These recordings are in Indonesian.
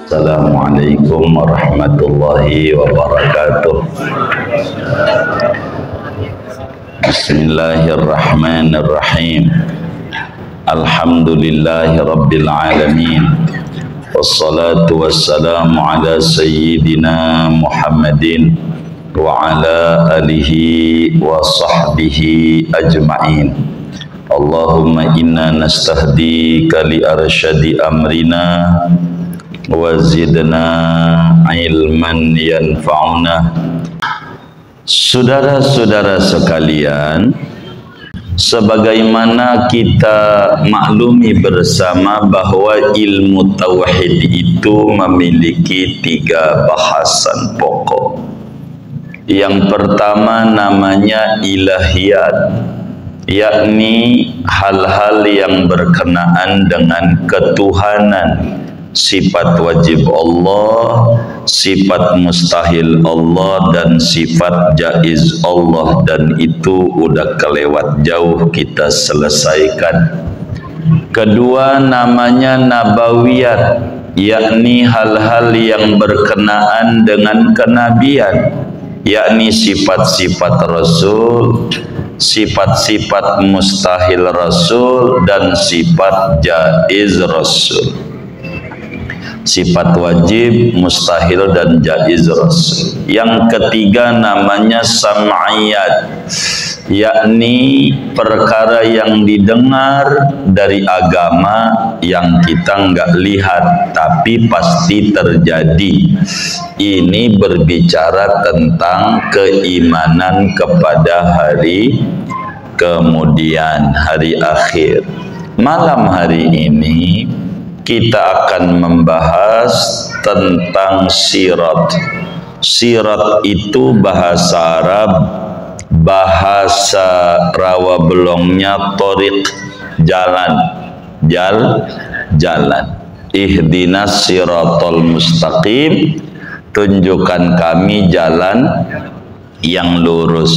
Assalamualaikum warahmatullahi wabarakatuh. Bismillahirrahmanirrahim. Alhamdulillahi rabbil alamin. Wassalatu wassalamu ala sayyidina Muhammadin wa ala alihi wa sahbihi ajma'in. Allahumma inna nastahdika li arsyadi amrina wa zidna ilman yanfa'una. Saudara-saudara sekalian, sebagaimana kita maklumi bersama bahwa ilmu tauhid itu memiliki 3 bahasan pokok. Yang pertama namanya ilahiyat, yakni hal-hal yang berkenaan dengan ketuhanan, sifat wajib Allah, sifat mustahil Allah, dan sifat jaiz Allah, dan itu udah kelewat jauh kita selesaikan. Kedua namanya nabawiyat, yakni hal-hal yang berkenaan dengan kenabian, yakni sifat-sifat Rasul, sifat-sifat mustahil Rasul, dan sifat jaiz Rasul. Sifat wajib, mustahil, dan jaiz Rasul. Yang ketiga namanya sam'iyat, yakni perkara yang didengar dari agama yang kita nggak lihat tapi pasti terjadi. Ini berbicara tentang keimanan kepada hari kemudian, hari akhir. Malam hari ini kita akan membahas tentang sirat. Sirat itu bahasa Arab, bahasa rawa belongnya thoriq, jalan, jalan. Ihdinas siratal mustaqim, tunjukkan kami jalan yang lurus.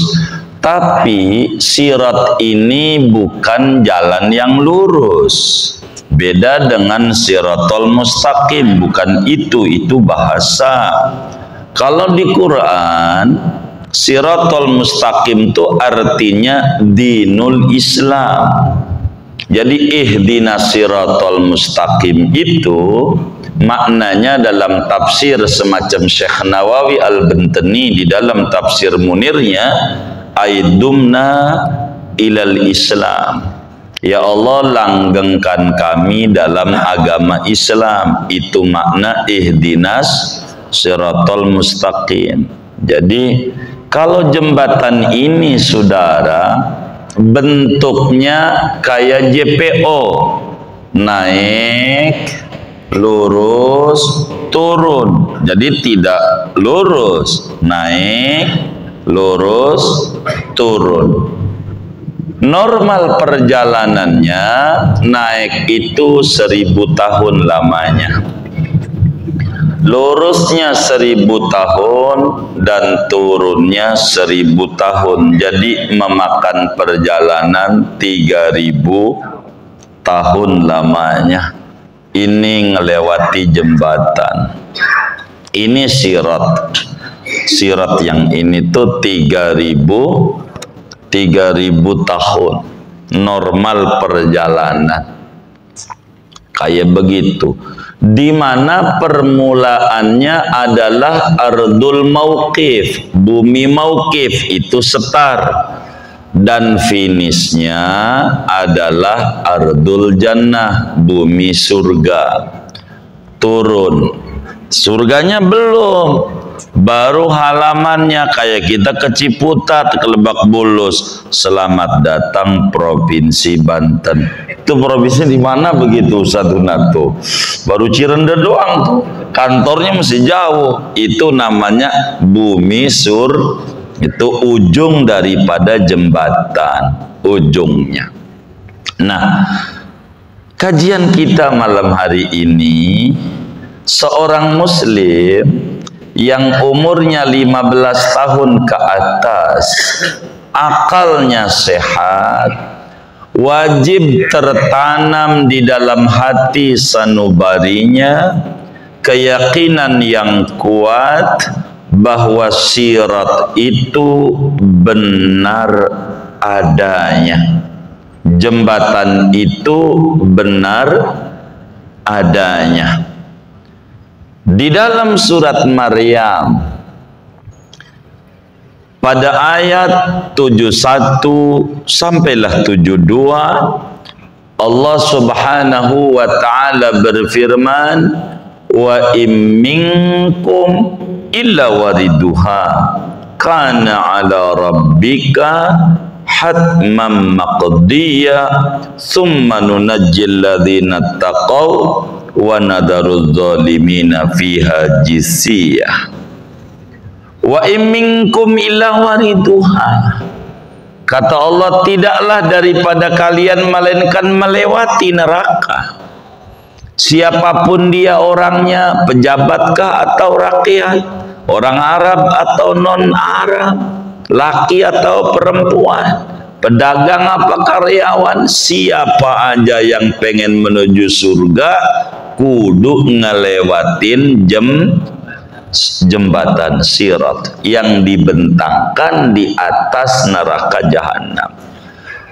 Tapi sirat ini bukan jalan yang lurus. Beda dengan siratal mustaqim, bukan itu bahasa. Kalau di Quran, siratal mustaqim itu artinya dinul Islam. Jadi ihdinas siratal mustaqim itu maknanya dalam tafsir semacam Syekh Nawawi Al-Bantani di dalam tafsir Munirnya, aidumna ilal Islam. Ya Allah, langgengkan kami dalam agama Islam. Itu makna ihdinas siratal mustaqim. Jadi kalau jembatan ini saudara bentuknya kayak JPO, naik, lurus, turun. Jadi tidak lurus, naik, lurus, turun. Normal perjalanannya naik itu 1000 tahun lamanya, lurusnya 1000 tahun, dan turunnya 1000 tahun. Jadi memakan perjalanan 3000 tahun lamanya. Ini ngelewati jembatan. Ini sirat. Sirat yang ini tuh 3000 tahun normal perjalanan kayak begitu, di mana permulaannya adalah ardul mauqif, bumi mauqif itu setar, dan finishnya adalah ardul jannah, bumi surga. Turun, surganya belum, baru halamannya kayak kita ke Ciputat, ke Lebak Bulus. Selamat datang Provinsi Banten. Itu provinsi di mana begitu Ustaz Nato? Baru Cirende doang tuh, kantornya masih jauh. Itu namanya bumi sur, itu ujung daripada jembatan, ujungnya. Nah, kajian kita malam hari ini, seorang muslim yang umurnya 15 tahun ke atas, akalnya sehat, wajib tertanam di dalam hati sanubarinya keyakinan yang kuat bahwa sirat itu benar adanya, jembatan itu benar adanya. Di dalam surat Maryam pada ayat 71 sampailah 72, Allah Subhanahu wa taala berfirman, wa im minkum illa wariduha kana ala rabbika hatman maqdiya thumma nunajjil ladzina taqaw wa nadaruz zalimina fiha jisiyah. Wa im minkum illa wariduha, kata Allah, tidaklah daripada kalian melainkan melewati neraka. Siapapun dia orangnya, pejabatkah atau rakyat, orang Arab atau non-Arab, laki atau perempuan, pedagang apa karyawan, siapa aja yang pengen menuju surga kudu ngelewatin jembatan sirat yang dibentangkan di atas neraka jahanam,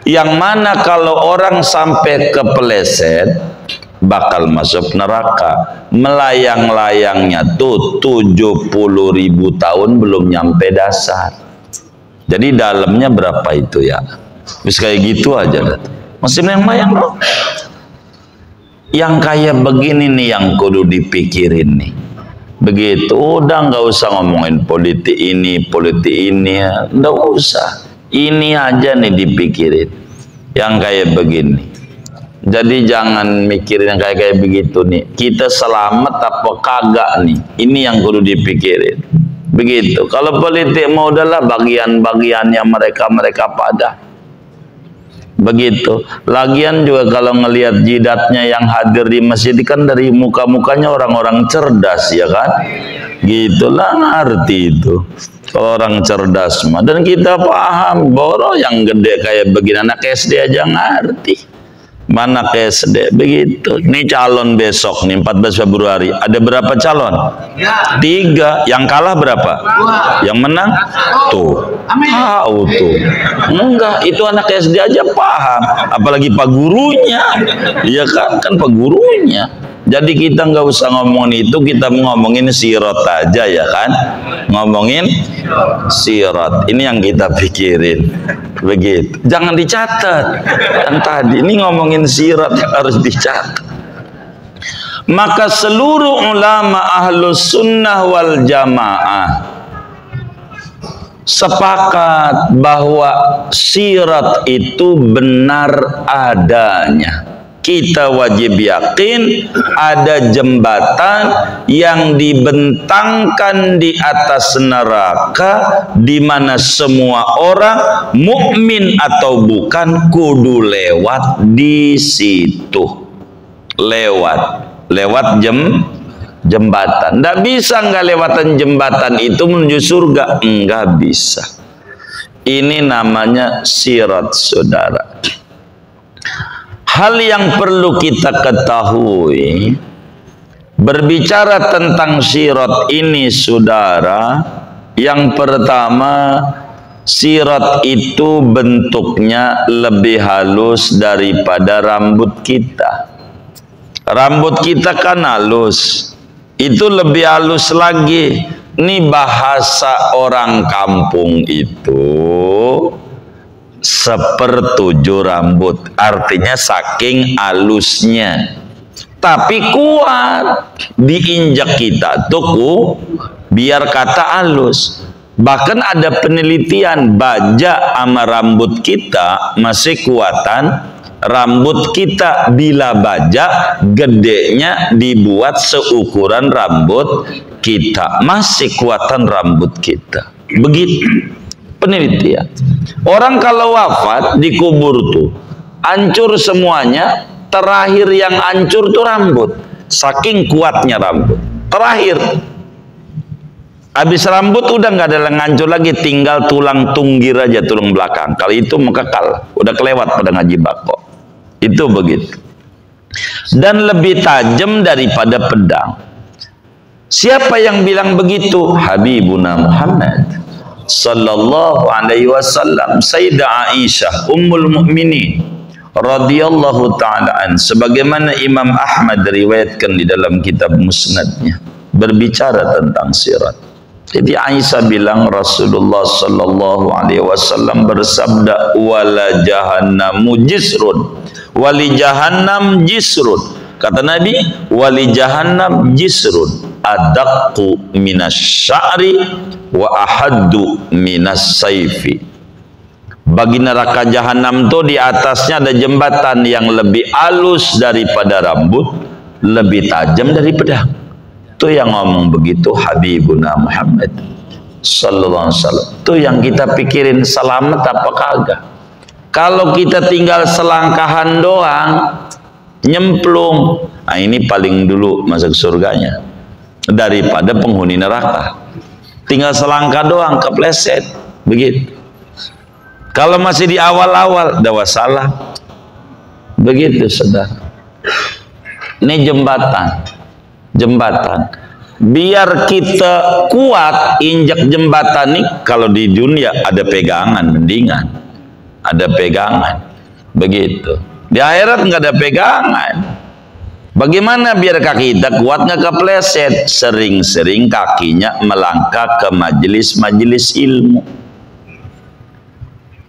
yang mana kalau orang sampai kepeleset bakal masuk neraka. Melayang-layangnya tuh 70.000 tahun belum nyampe dasar. Jadi dalamnya berapa itu ya? Bis kayak gitu aja. Masih melayang loh. Yang kayak begini nih yang kudu dipikirin nih. Begitu, udah nggak usah ngomongin politik ini ya, nggak usah. Ini aja nih dipikirin, yang kayak begini. Jadi jangan mikirin yang kayak begitu nih. Kita selamat apa kagak nih? Ini yang kudu dipikirin. Begitu. Kalau politik mau udahlah bagian-bagiannya mereka pada. Begitu. Lagian juga kalau ngelihat jidatnya yang hadir di masjid kan dari muka-mukanya orang-orang cerdas, ya kan? Gitulah ngerti itu. Orang cerdas mah. Dan kita paham, boro yang gede kayak begini anak SD aja ngerti. Mana ke SD begitu. Ini calon besok nih 14 Februari. Ada berapa calon? 3. Yang kalah berapa? 2. Yang menang? Tuh. Tahu tuh. Enggak, itu anak SD aja paham. Apalagi pak gurunya. Iya kan? Kan pak gurunya. Jadi kita nggak usah ngomongin itu, kita ngomongin sirat aja ya kan? Ngomongin sirat. Ini yang kita pikirin. Begitu. Jangan dicatat. Kan tadi ini ngomongin sirat harus dicatat. Maka seluruh ulama ahlus sunnah wal jamaah sepakat bahwa sirat itu benar adanya. Kita wajib yakin ada jembatan yang dibentangkan di atas neraka, di mana semua orang mukmin atau bukan kudu lewat di situ. Lewat jembatan. Nggak bisa nggak lewatan jembatan itu menuju surga, nggak bisa. Ini namanya sirat, saudara. Hal yang perlu kita ketahui berbicara tentang sirat ini, saudara, yang pertama, sirat itu bentuknya lebih halus daripada rambut kita. Rambut kita kan halus, itu lebih halus lagi. Ini bahasa orang kampung itu 1/7 rambut, artinya saking halusnya, tapi kuat diinjak kita tuh biar kata halus. Bahkan ada penelitian, baja sama rambut kita masih kuatan rambut kita bila baja gedenya dibuat seukuran rambut kita, masih kuatan rambut kita. Begitu penelitian. Orang kalau wafat dikubur tuh hancur semuanya, terakhir yang hancur tuh rambut, saking kuatnya rambut. Terakhir habis rambut udah nggak ada yang hancur lagi, tinggal tulang tunggir aja, tulang belakang. Kalau itu mekekal, udah kelewat pada ngaji bako. Itu begitu. Dan lebih tajam daripada pedang. Siapa yang bilang begitu? Habibuna Muhammad sallallahu alaihi wasallam. Sayyidah Aisyah ummul mukminin radhiyallahu taala an, sebagaimana Imam Ahmad riwayatkan di dalam kitab musnadnya, berbicara tentang sirat. Jadi Aisyah bilang Rasulullah sallallahu alaihi wasallam bersabda, wala jahannamu jisrun, wali jahannam jisrun. Kata Nabi, wali jahannam jisrun adaqqu minas sya'ri wa ahaddu minas saifi. Bagi neraka jahanam itu di atasnya ada jembatan yang lebih halus daripada rambut, lebih tajam dari pedang. Itu yang ngomong begitu Habibuna Muhammad sallallahu alaihi wasallam. Itu yang kita pikirin, selamat apa kagak. Kalau kita tinggal selangkahan doang, nyemplung, nah ini paling dulu masuk surganya daripada penghuni neraka. Tinggal selangkah doang kepleset begitu. Kalau masih di awal-awal dah wassalam begitu, saudara. Ini jembatan biar kita kuat injak jembatan nih. Kalau di dunia ada pegangan, mendingan ada pegangan begitu. Di akhirat nggak ada pegangan. Bagaimana biar kaki kita kuat nggak kepleset? Sering-sering kakinya melangkah ke majelis-majelis ilmu.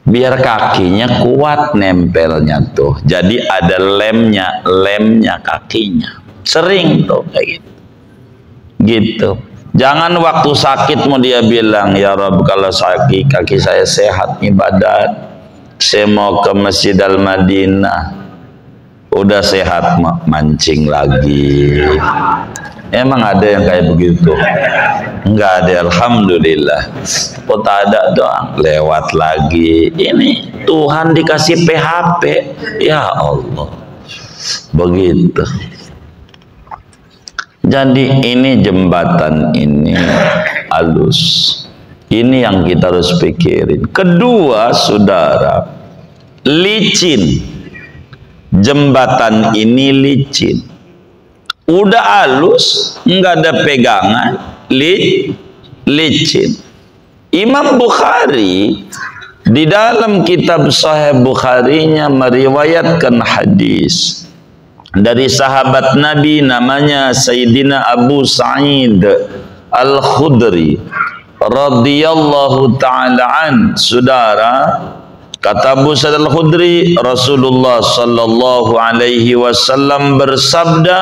Biar kakinya kuat nempelnya tuh. Jadi ada lemnya kakinya. Sering tuh kayak gitu. Gitu. Jangan waktu sakit mau dia bilang, ya Rabb kalau sakit kaki saya sehat nih badan, saya mau ke Masjid Al-Madinah. Udah sehat mancing lagi. Emang ada yang kayak begitu? Enggak ada, alhamdulillah. Kok tak ada doang, lewat lagi. Ini Tuhan dikasih PHP. Ya Allah. Begitu. Jadi ini jembatan ini halus. Ini yang kita harus pikirin. Kedua, saudara, licin. Jembatan ini licin. Udah halus, nggak ada pegangan, licin. Imam Bukhari di dalam kitab Sahih Bukharinya meriwayatkan hadis dari sahabat Nabi namanya Sayyidina Abu Sa'id Al-Khudri radhiyallahu ta'ala an. Saudara, kata Abu Sa'id Al-Khudri, Rasulullah sallallahu alaihi wasallam bersabda,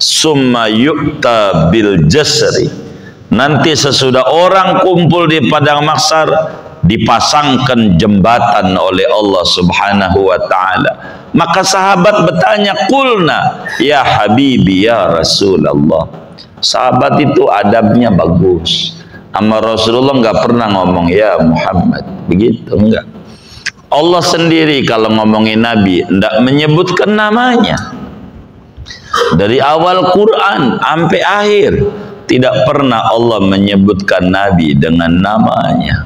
summa yu'ta bil jasri. Nanti sesudah orang kumpul di padang mahsyar, dipasangkan jembatan oleh Allah Subhanahu wa taala. Maka sahabat bertanya, qulna ya habibi ya Rasulullah. Sahabat itu adabnya bagus. Sama Rasulullah enggak pernah ngomong ya Muhammad, begitu enggak. Allah sendiri kalau ngomongin Nabi tidak menyebutkan namanya. Dari awal Quran sampai akhir tidak pernah Allah menyebutkan Nabi dengan namanya.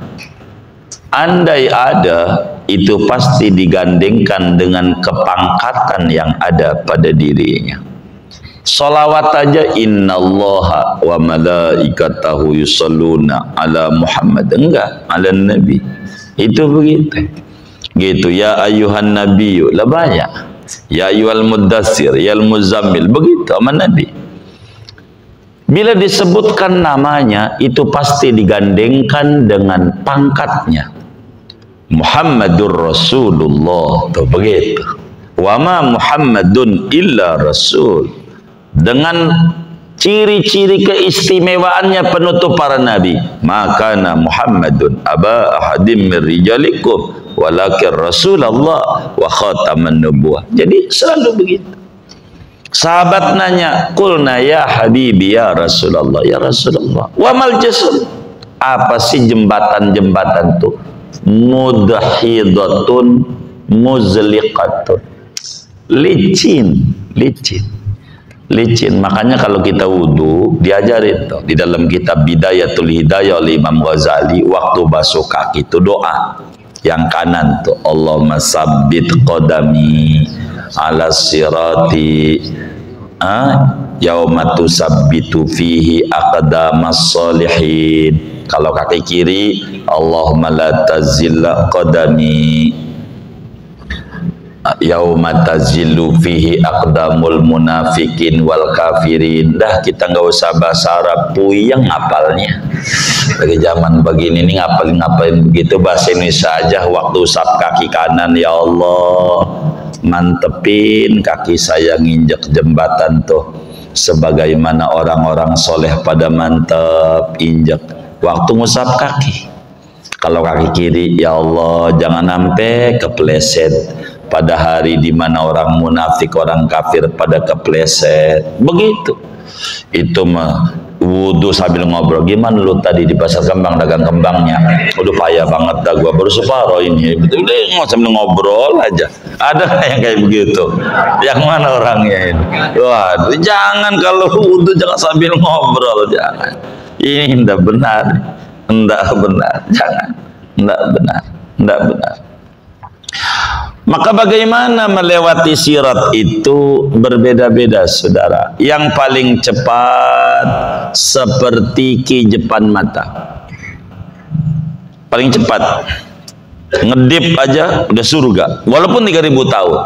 Andai ada, itu pasti digandengkan dengan kepangkatan yang ada pada dirinya. Salawat aja, innallaha wa malaikatahu yusalluna ala Muhammad, enggak, ala Nabi. Itu begitu. Gitu, ya ayuhan nabiyyu, lah banyak. Ya ayyuhal muddatsir, ya al muzammil, begitu sama Nabi. Bila disebutkan namanya, itu pasti digandengkan dengan pangkatnya. Muhammadur Rasulullah, tuh begitu. Wa ma Muhammadun illa rasul. Dengan ciri-ciri keistimewaannya penutup para nabi. Makana Muhammadun aba ahadim min rijalikum walakin Rasulullah wa khataman nubuwah. Jadi selalu begitu. Sahabat nanya, qulna ya habibi ya Rasulullah, ya Rasulullah. Wa mal jasr? Apa sih jembatan-jembatan tuh? Mudhidatun muzliqatun. Licin. Makanya kalau kita wudu diajarin tuh di dalam kitab Bidayatul Hidayah oleh Imam Ghazali, waktu basuh kaki itu doa yang kanan tuh, Allahumma sabbit qadami ala sirati yauma tusabbitu fihi aqdamas sholihin. Kalau kaki kiri, Allahumma la tazilla qadami yauma tazillu fihi aqdamul munafikin wal kafirin. Dah kita nggak usah bahasa Arab, puyeng ngapalnya. Bagi zaman begini nih ngapalin begitu, bahasa Indonesia aja. Waktu usap kaki kanan, ya Allah mantepin kaki saya nginjek jembatan tuh sebagaimana orang-orang soleh pada mantep injek waktu ngusap kaki. Kalau kaki kiri, ya Allah jangan sampai kepleset pada hari di mana orang munafik, orang kafir pada kepleset. Begitu. Itu mah wudu sambil ngobrol. Gimana lu tadi di pasar kembang dagang kembangnya? Udah payah banget dah gua, baru separuh ini. Betul deh, sambil ngobrol aja. Ada yang kayak begitu? Yang mana orangnya ini? Waduh, jangan kalau wudu jangan sambil ngobrol, jangan. Ini tidak benar. Tidak benar, jangan. Tidak benar, tidak benar. Maka bagaimana melewati sirat itu berbeda-beda, saudara. Yang paling cepat seperti kijepan mata. Paling cepat. Ngedip aja udah surga. Walaupun 3000 tahun.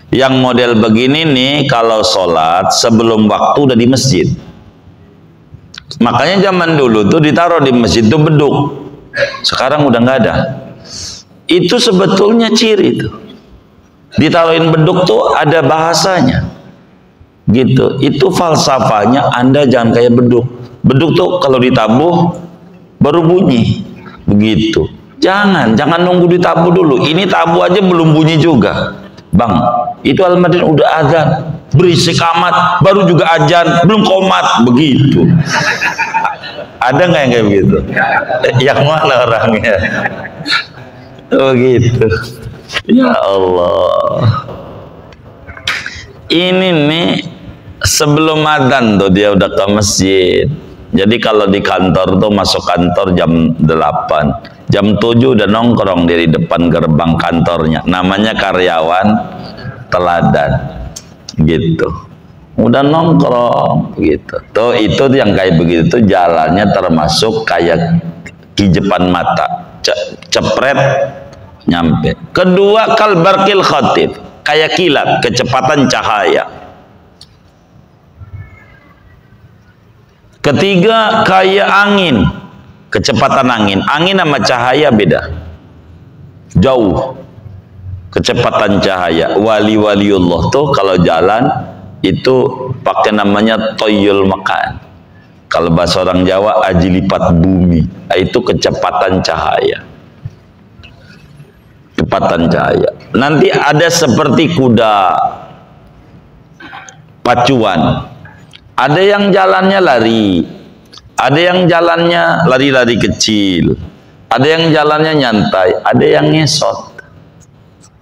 Yang model begini nih, kalau sholat sebelum waktu udah di masjid. Makanya zaman dulu tuh ditaruh di masjid tuh beduk. Sekarang udah nggak ada. Itu sebetulnya ciri tuh. Ditaruhin beduk tuh ada bahasanya. Gitu. Itu falsafahnya, Anda jangan kayak beduk. Beduk tuh kalau ditabuh baru bunyi. Begitu. Jangan nunggu ditabuh dulu. Ini tabuh aja belum bunyi juga. Bang, itu Al-Madin udah azan. Berisik amat, baru juga ajan, belum komat, begitu. Ada nggak yang kayak begitu? Yang mana orangnya? Begitu. Ya Allah. Ini nih sebelum adzan tuh dia udah ke masjid. Jadi kalau di kantor tuh masuk kantor jam 8, jam 7 udah nongkrong dari depan gerbang kantornya. Namanya karyawan teladan. Gitu, udah nongkrong gitu. Tuh itu yang kayak begitu tuh jalannya termasuk kayak kijepan mata, cepret nyampe. Kedua, kalbarkil khatib, kayak kilat, kecepatan cahaya. Ketiga, kayak angin, kecepatan angin. Angin sama cahaya beda, jauh. Kecepatan cahaya. Wali-waliullah tuh kalau jalan itu pakai namanya toyul makan. Kalau bahasa orang Jawa aji lipat bumi. Itu kecepatan cahaya. Kecepatan cahaya. Nanti ada seperti kuda pacuan. Ada yang jalannya lari. Ada yang jalannya lari-lari kecil. Ada yang jalannya nyantai. Ada yang ngesot.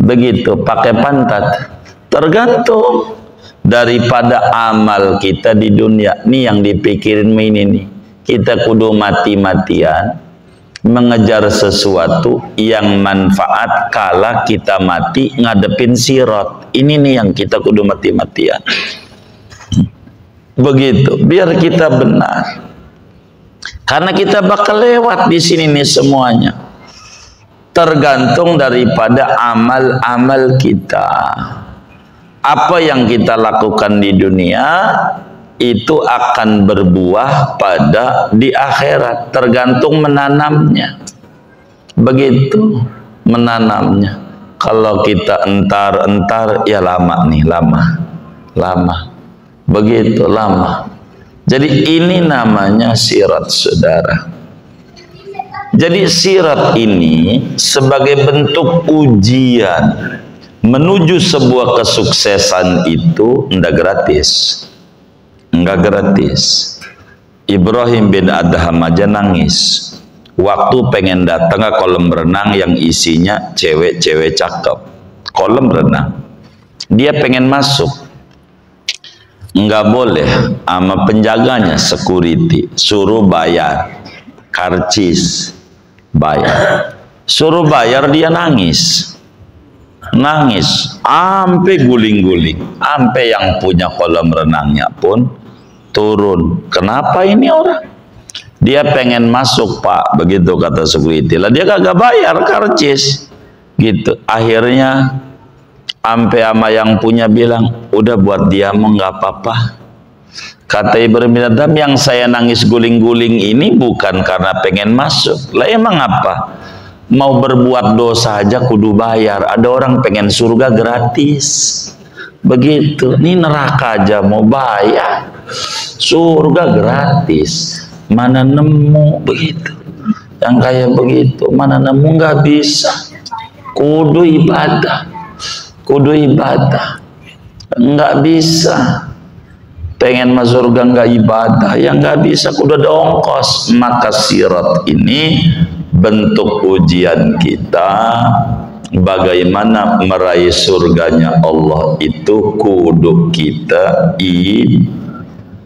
Begitu, pakai pantat. Tergantung daripada amal kita di dunia. Nih yang dipikirin ini nih. Kita kudu mati-matian mengejar sesuatu yang manfaat kala kita mati ngadepin sirat. Ini nih yang kita kudu mati-matian. Begitu, biar kita benar. Karena kita bakal lewat di sini nih semuanya. Tergantung daripada amal-amal kita. Apa yang kita lakukan di dunia itu akan berbuah pada di akhirat. Tergantung menanamnya. Begitu menanamnya. Kalau kita entar-entar ya lama nih, lama. Begitu lama. Jadi ini namanya sirat, saudara. Jadi sirat ini sebagai bentuk ujian menuju sebuah kesuksesan itu enggak gratis. Enggak gratis. Ibrahim bin Adham aja nangis waktu pengen datang ke kolam renang yang isinya cewek-cewek cakep. Kolam renang. Dia pengen masuk. Enggak boleh, sama penjaganya security suruh bayar. Karcis bayar, suruh bayar dia nangis. nangis sampai guling-guling, sampai yang punya kolam renangnya pun turun. Kenapa ini orang? Dia pengen masuk Pak, begitu kata security. Lah dia kagak bayar karcis, gitu. Akhirnya sampai ama yang punya bilang, udah buat dia mau nggak apa-apa. Kata Ibrahim bin Adham, yang saya nangis guling-guling ini bukan karena pengen masuk. Lah emang apa? Mau berbuat dosa aja kudu bayar. Ada orang pengen surga gratis. Begitu. Ini neraka aja mau bayar. Surga gratis. Mana nemu begitu. Yang kayak begitu. Mana nemu, nggak bisa. Kudu ibadah. Kudu ibadah. Nggak bisa. Pengen masuk surga nggak ibadah. Ya nggak bisa. Kudu ada ongkos. Maka sirat ini bentuk ujian kita bagaimana meraih surganya Allah itu kudu kita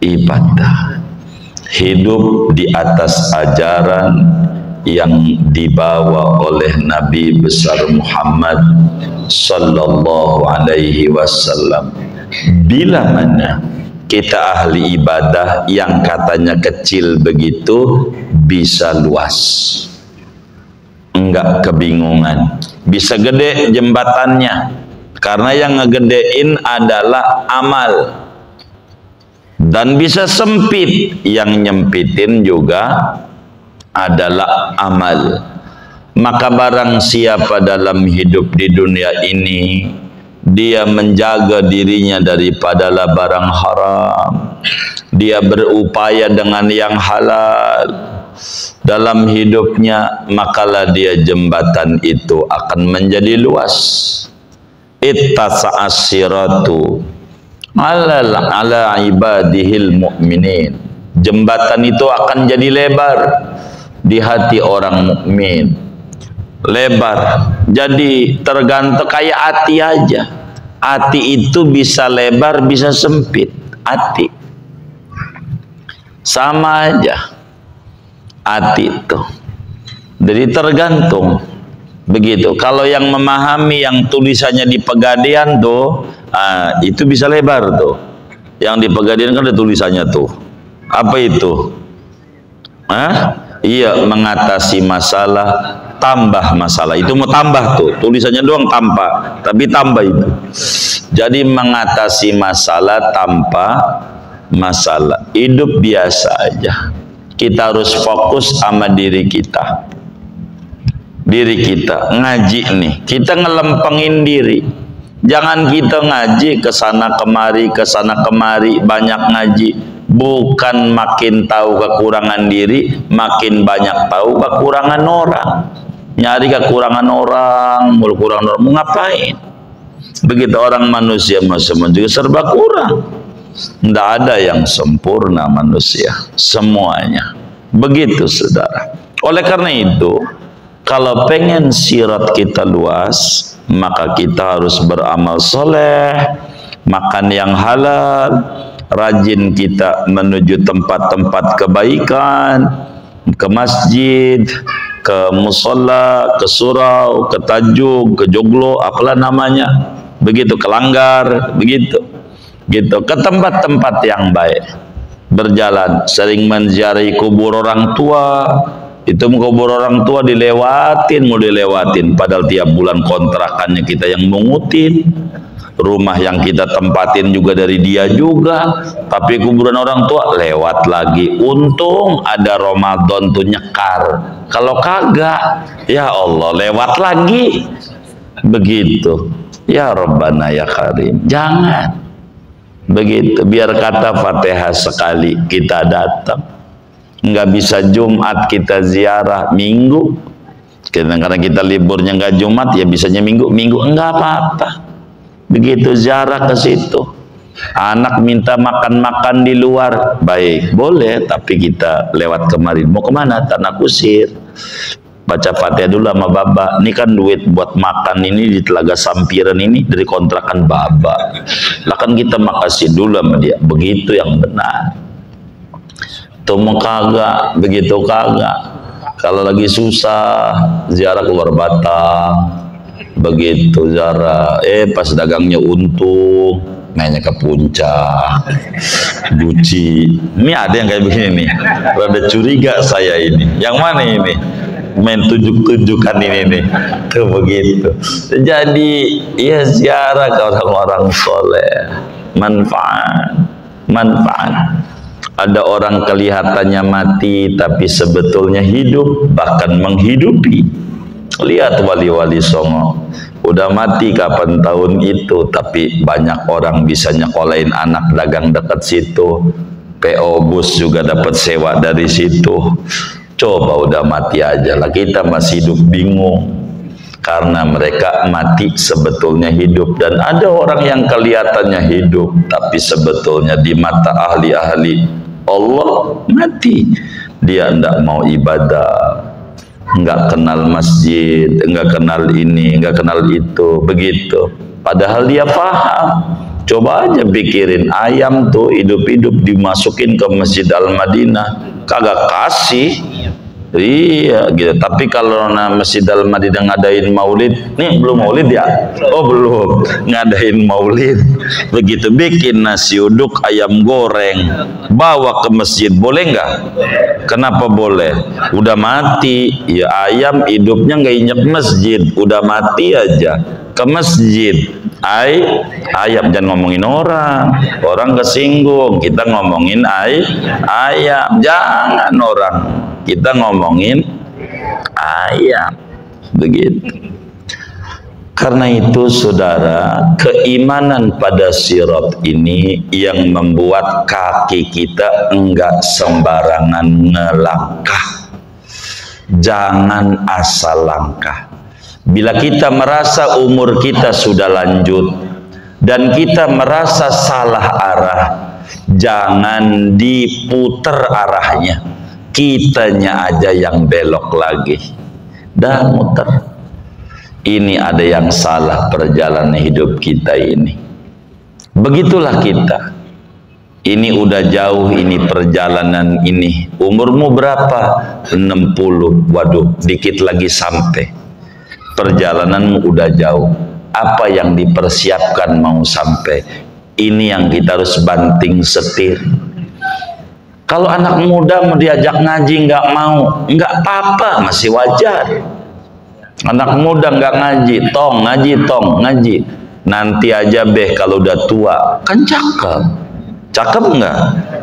ibadah, hidup di atas ajaran yang dibawa oleh Nabi besar Muhammad sallallahu alaihi wasallam. Bila mana kita ahli ibadah yang katanya kecil begitu bisa luas, enggak kebingungan, bisa gede jembatannya, karena yang ngegedein adalah amal, dan bisa sempit, yang nyempitin juga adalah amal. Maka barang siapa dalam hidup di dunia ini dia menjaga dirinya daripada barang haram, dia berupaya dengan yang halal dalam hidupnya, makalah dia jembatan itu akan menjadi luas. Ittasa'as siratu ala ibadihil mu'minin. Jembatan itu akan jadi lebar di hati orang mukmin. Lebar. Jadi tergantung kayak hati aja. Hati itu bisa lebar, bisa sempit. Hati sama aja. Hati itu. Jadi tergantung. Begitu. Kalau yang memahami yang tulisannya di Pegadaian tuh, itu bisa lebar tuh. Yang di Pegadaian kan ada tulisannya tuh. Apa itu? Iya, mengatasi masalah, tambah masalah. Itu mau tambah tuh. Tulisannya doang tambah, tapi tambah itu. Jadi mengatasi masalah tanpa masalah. Hidup biasa aja. Kita harus fokus sama diri kita. Diri kita ngaji nih, kita ngelempengin diri. Jangan kita ngaji kesana kemari, banyak ngaji. Bukan makin tahu kekurangan diri, makin banyak tahu kekurangan orang. Nyari kekurangan orang, mau ngapain? Begitu orang manusia juga serba kurang. Tidak ada yang sempurna manusia, semuanya. Begitu saudara. Oleh karena itu, kalau pengen sirat kita luas, maka kita harus beramal soleh, makan yang halal, rajin kita menuju tempat-tempat kebaikan, ke masjid, ke musola, ke surau, ke tajuk, ke joglo, apalah namanya, begitu, ke langgar, begitu, gitu, ke tempat-tempat yang baik, berjalan, sering menziarahi kubur orang tua. Itu kubur orang tua mau dilewatin, padahal tiap bulan kontrakannya kita yang mengutin, rumah yang kita tempatin juga dari dia juga, tapi kuburan orang tua lewat lagi. Untung ada Ramadan tuh nyekar, kalau kagak ya Allah lewat lagi. Begitu ya Rabbana ya Karim. Jangan begitu, biar kata Fatihah sekali kita datang. Nggak bisa Jumat kita ziarah, Minggu. Karena kita liburnya nggak Jumat, ya bisanya Minggu enggak apa-apa. Begitu ziarah ke situ. Anak minta makan-makan di luar, baik, boleh, tapi kita lewat kemarin. Mau kemana? Tanah Kusir. Baca Fatihah dulu sama Baba. Ini kan duit buat makan ini di Telaga Sampiran ini dari kontrakan Baba. Lah kan kita makasih dulu sama dia. Begitu yang benar. Tuh kagak, begitu kagak. Kalau lagi susah ziarah keluar Batang, Begitu Zara, pas dagangnya untung, mainnya ke puncak, Gucci. Ini ada yang kayak begini nih, rada curiga saya ini. Yang mana ini? Main tunjuk-tunjukkan ini nih, tuh begitu. Jadi ya ziarah ke orang-orang soleh, manfaat. Ada orang kelihatannya mati, tapi sebetulnya hidup, bahkan menghidupi. Lihat wali-wali Songo, udah mati kapan tahun itu, tapi banyak orang bisa nyekolahin anak dagang dekat situ. PO bus juga dapat sewa dari situ. Coba udah mati aja lah, kita masih hidup bingung. Karena mereka mati sebetulnya hidup. Dan ada orang yang kelihatannya hidup, tapi sebetulnya di mata ahli-ahli Allah mati. Dia tidak mau ibadah, nggak kenal masjid, nggak kenal ini, nggak kenal itu, begitu. Padahal dia paham. Coba aja pikirin, ayam tuh hidup-hidup dimasukin ke Masjid Al-Madinah, kagak kasih. Iya gitu. Tapi kalau Masjid Al-Madinah ngadain maulid, nih belum maulid ya? Oh belum, ngadain maulid. Begitu bikin nasi uduk, ayam goreng, bawa ke masjid, boleh nggak? Kenapa boleh? Udah mati, ya ayam hidupnya nggak injak masjid, udah mati aja ke masjid. Ayam, jangan ngomongin orang kesinggung. Kita ngomongin ayam, jangan orang. Kita ngomongin ayam, begitu. Karena itu saudara, keimanan pada sirat ini yang membuat kaki kita enggak sembarangan ngelangkah. Jangan asal langkah. Bila kita merasa umur kita sudah lanjut dan kita merasa salah arah, jangan diputer arahnya, kitanya aja yang belok lagi dan muter. Ini ada yang salah perjalanan hidup kita ini. Begitulah kita. Ini udah jauh ini perjalanan ini. Umurmu berapa? 60. Waduh, dikit lagi sampai. Perjalananmu udah jauh. Apa yang dipersiapkan mau sampai? Ini yang kita harus banting setir. Kalau anak muda mau diajak ngaji nggak mau, nggak apa-apa, masih wajar. Anak muda nggak ngaji, ngaji. Nanti aja kalau udah tua, kan cakep. Cakep nggak?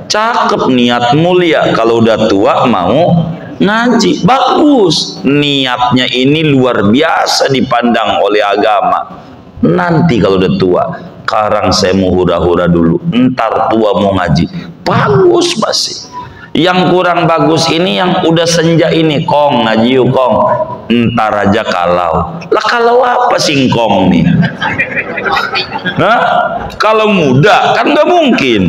Cakep, niat mulia. Kalau udah tua mau ngaji, bagus. Niatnya ini luar biasa dipandang oleh agama. Nanti kalau udah tua, sekarang saya mau hura-hura dulu, ntar tua mau ngaji, bagus masih. Yang kurang bagus ini yang udah senja ini, kong ngaji yuk kong, ntar aja kalau. Lah kalau apa singkong nih? Hah? Kalau muda kan nggak mungkin.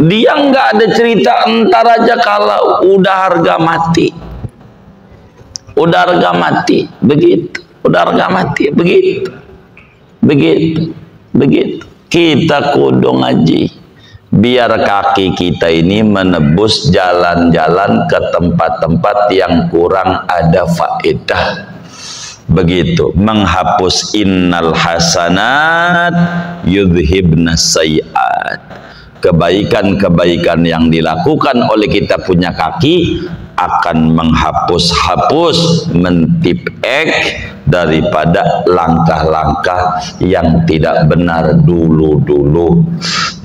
Dia nggak ada cerita entar aja kalau, udah harga mati. Udah harga mati, begitu. Udah harga mati, begitu. Begitu. Kita kudu ngaji. Biar kaki kita ini menebus jalan-jalan ke tempat-tempat yang kurang ada faedah. Begitu, menghapus innal hasanat yudhibnas sayiat. Kebaikan-kebaikan yang dilakukan oleh kita punya kaki akan menghapus-hapus, mentipek daripada langkah-langkah yang tidak benar dulu-dulu.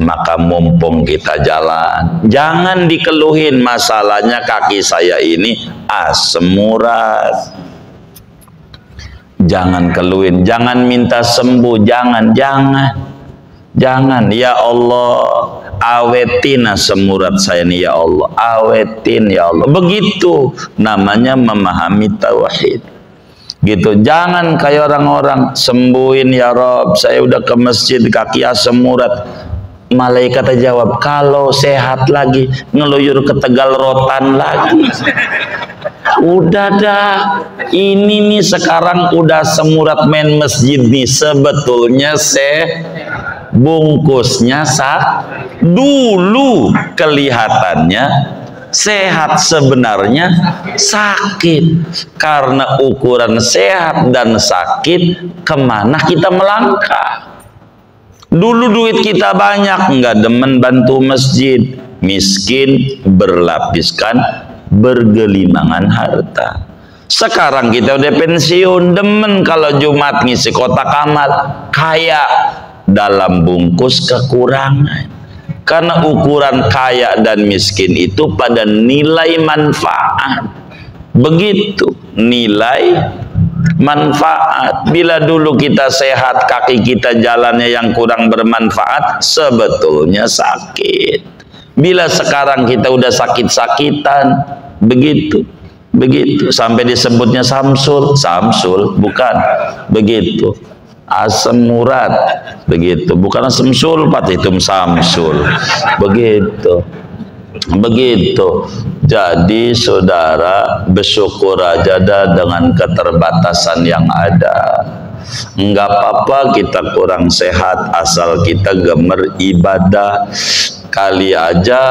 Maka mumpung kita jalan, jangan dikeluhin masalahnya kaki saya ini asam urat. Jangan keluhin, jangan minta sembuh, jangan. Ya Allah, awetin asam urat saya nih ya Allah, awetin ya Allah. Begitu namanya memahami tauhid. Gitu, jangan kayak orang-orang sembuhin ya Rob, saya udah ke masjid kaki asam urat. Malaikat jawab, kalau sehat lagi ngeluyur ke Tegal Rotan lagi. Udah dah, ini nih sekarang udah semurat main masjid nih, sebetulnya bungkusnya dulu kelihatannya Sehat sebenarnya sakit. Karena ukuran sehat dan sakit, kemana kita melangkah? Dulu duit kita banyak, nggak demen bantu masjid. Miskin, berlapiskan, bergelimangan harta. Sekarang kita udah pensiun, demen kalau Jumat ngisi kotak amal. Kaya, dalam bungkus kekurangan. Karena ukuran kaya dan miskin itu pada nilai manfaat. Begitu nilai manfaat. Bila dulu kita sehat, kaki kita jalannya yang kurang bermanfaat, sebetulnya sakit. Bila sekarang kita udah sakit-sakitan, begitu sampai disebutnya Samsul bukan begitu. Asam urat, begitu, bukan asam sulfat, itu Samsul, begitu. Jadi saudara, bersyukur aja dah dengan keterbatasan yang ada. Enggak apa-apa kita kurang sehat, asal kita gemer ibadah. Kali aja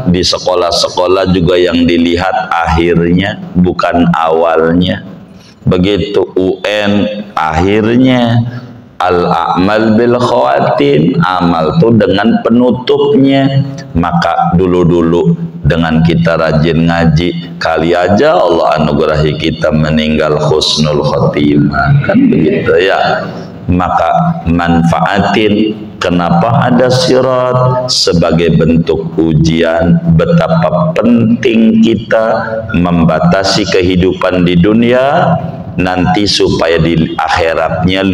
di sekolah-sekolah juga yang dilihat akhirnya, bukan awalnya. Begitu UN akhirnya. Al-a'mal bil khawatim, amal tuh dengan penutupnya. Maka dulu-dulu dengan kita rajin ngaji, kali aja Allah anugerahi kita meninggal husnul khotimah, kan begitu ya. Maka manfaatin. Kenapa ada sirat? Sebagai bentuk ujian betapa penting kita membatasi kehidupan di dunia nanti supaya di akhiratnya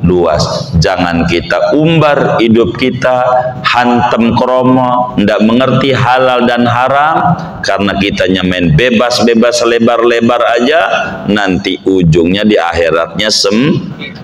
luas. Jangan kita umbar hidup kita, hantem kromo, ndak mengerti halal dan haram, karena kita main bebas-bebas lebar-lebar aja, nanti ujungnya di akhiratnya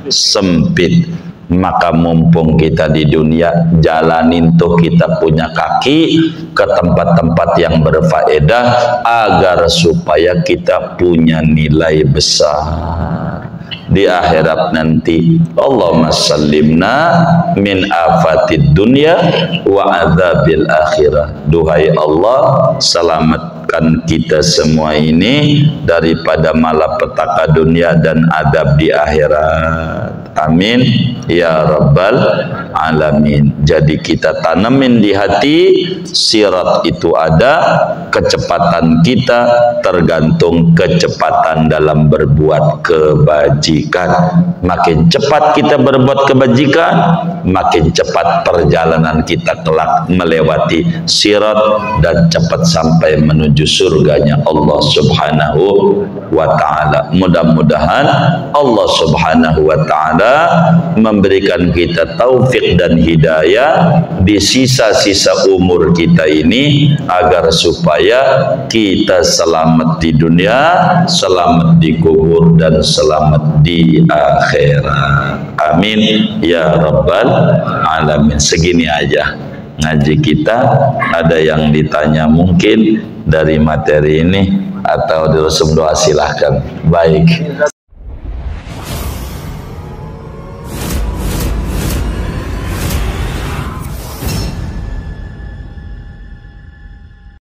sempit. Maka mumpung kita di dunia, jalanin tuh kita punya kaki ke tempat-tempat yang berfaedah agar supaya kita punya nilai besar di akhirat nanti. Allahumma sallimna min afatid dunya wa adzabil akhirah. Duhai Allah, selamatkan kita semua ini daripada malapetaka dunia dan adab di akhirat. Amin ya rabbal alamin. Jadi kita tanemin di hati, sirat itu ada, kecepatan kita tergantung kecepatan dalam berbuat kebajikan. Makin cepat kita berbuat kebajikan, makin cepat perjalanan kita kelak melewati sirat dan cepat sampai menuju surganya Allah Subhanahu wa ta'ala. Mudah-mudahan Allah Subhanahu wa ta'ala memberikan kita taufik dan hidayah di sisa-sisa umur kita ini, agar supaya kita selamat di dunia, selamat di kubur, dan selamat di akhirat. Amin ya rabbal alamin. Segini aja ngaji kita. Ada yang ditanya mungkin dari materi ini atau di resum doa, silahkan. Baik.